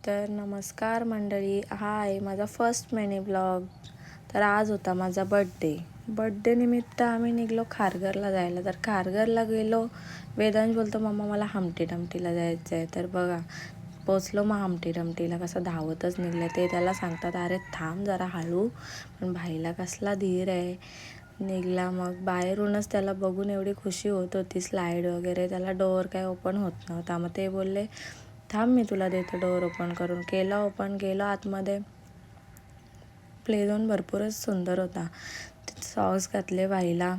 तर नमस्कार मंडळी, हा आहे माझा फर्स्ट मिनी ब्लॉग. तर आज होता माझा बड्डे निमित्त आम्ही निघलो खारघरला जायला. तर खारघरला गेलो. वेदांश बोलतो मम्मा मला हमटी डमटीला जायचं आहे. तर बघा पोचलो मग हमटी डमटीला. कसं धावतच निघलं. ते त्याला सांगतात अरे थांब जरा हळू, पण भाईला कसला धीर आहे. निघला मग बाहेरूनच त्याला बघून एवढी खुशी होत होती. स्लाईड वगैरे, त्याला डोअर काय ओपन होत नव्हता. मग ते बोलले थांब मी तुला देतो डोअर ओपन करून. केला ओपन, गेलो आतमध्ये. प्ले झोन भरपूरच सुंदर होता. सॉक्स घातले भाईला.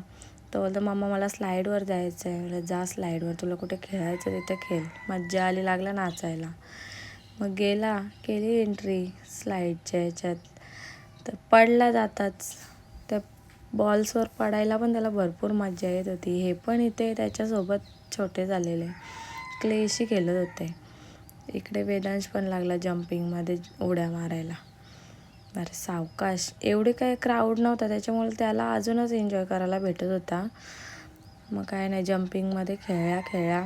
तो बोलतो मम्मा मला स्लाईडवर जायचं आहे. मला जा स्लाईडवर, तुला कुठे खेळायचं तिथे खेळ. मज्जा आली, लागला नाचायला. मग गेला, केली एंट्री स्लाईडच्या ह्याच्यात. तर पडला जाताच. त्या बॉल्सवर पडायला पण त्याला भरपूर मज्जा येत होती. हे पण इथे त्याच्यासोबत छोटे झालेले क्लेशी खेळत होते. इकडे वेदांश पण लागला जम्पिंगमध्ये उड्या मारायला. अरे सावकाश, एवढे काय क्राऊड नव्हता त्याच्यामुळे त्याला अजूनच एन्जॉय करायला भेटत होता. मग काय नाही, जम्पिंगमध्ये खेळला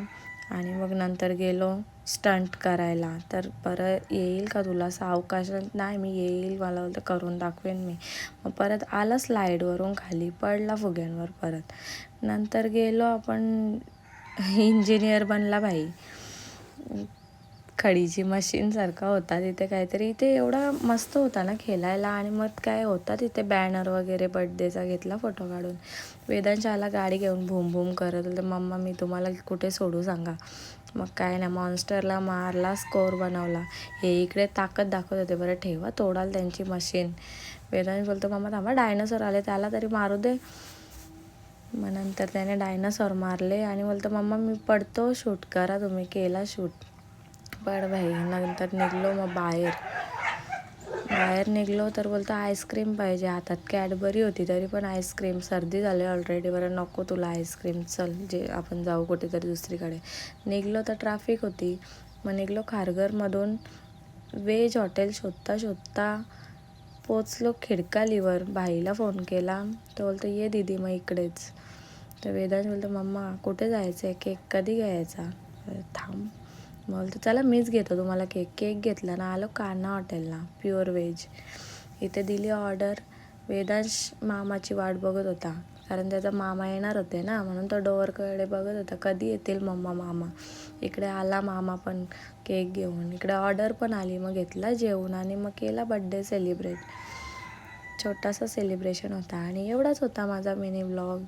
आणि मग नंतर गेलो स्टंट करायला. तर परत येईल का तुला, सावकाश. नाही मी येईल, मला बोलतं करून दाखवेन मी. मग परत आला स्लाईडवरून खाली, पडला फुग्यांवर परत. नंतर गेलो आपण, इंजिनियर बनला भाई. खडीची मशीनसारखा होता तिथे काहीतरी. इथे एवढा मस्त होता ना खेळायला. आणि मग काय होता तिथे बॅनर वगैरे बर्थडेचा. घेतला फोटो काढून. वेदांश आला गाडी घेऊन भूम भूम करत. तर मम्मा मी तुम्हाला कुठे सोडू सांगा. मग काय नाही, मॉन्स्टरला मारला, स्कोर बनवला. हे इकडे ताकद दाखवत होते, बरं ठेवा तोडाल त्यांची मशीन. वेदांश बोलतो मम्मा थांबा, डायनासोर आले त्याला तरी मारू दे. मग नंतर त्याने डायनासोर मारले आणि बोलतो मम्मा मी पडतो, शूट करा तुम्ही. केला शूट. पण भाई नंतर निघलो. मग बाहेर निघलो तर बोलतो आईस्क्रीम पाहिजे. हातात कॅडबरी होती तरी पण आईस्क्रीम. सर्दी झाली ऑलरेडी. बरं नको तुला आईस्क्रीम, चल जे आपण जाऊ कुठेतरी दुसरीकडे. निघलो तर ट्रॅफिक होती. मग निघलो खारघरमधून. वेज हॉटेल शोधता पोचलो खिडकालीवर. भाईला फोन केला. तो बोलतो ये दीदी मग इकडेच. तर वेदांश बोलतो मम्मा कुठे जायचं आहे, केक कधी घ्यायचा. थांब. बोलतो चला मीच घेतो तुम्हाला केक घेतला ना. आलो कान्हा हॉटेलला, प्युअर व्हेज. इथे दिली ऑर्डर. वेदांश मामाची वाट बघत होता, कारण त्याचा मामा येणार होते ना, म्हणून तो डोअरकडे बघत होता कधी येतील मामा. इकडे आला मामा पण केक घेऊन. इकडे ऑर्डर पण आली. मग घेतला जेवून आणि मग केला बड्डे सेलिब्रेट. छोटासा सेलिब्रेशन होता. आणि एवढाच होता माझा मिनी व्लॉग.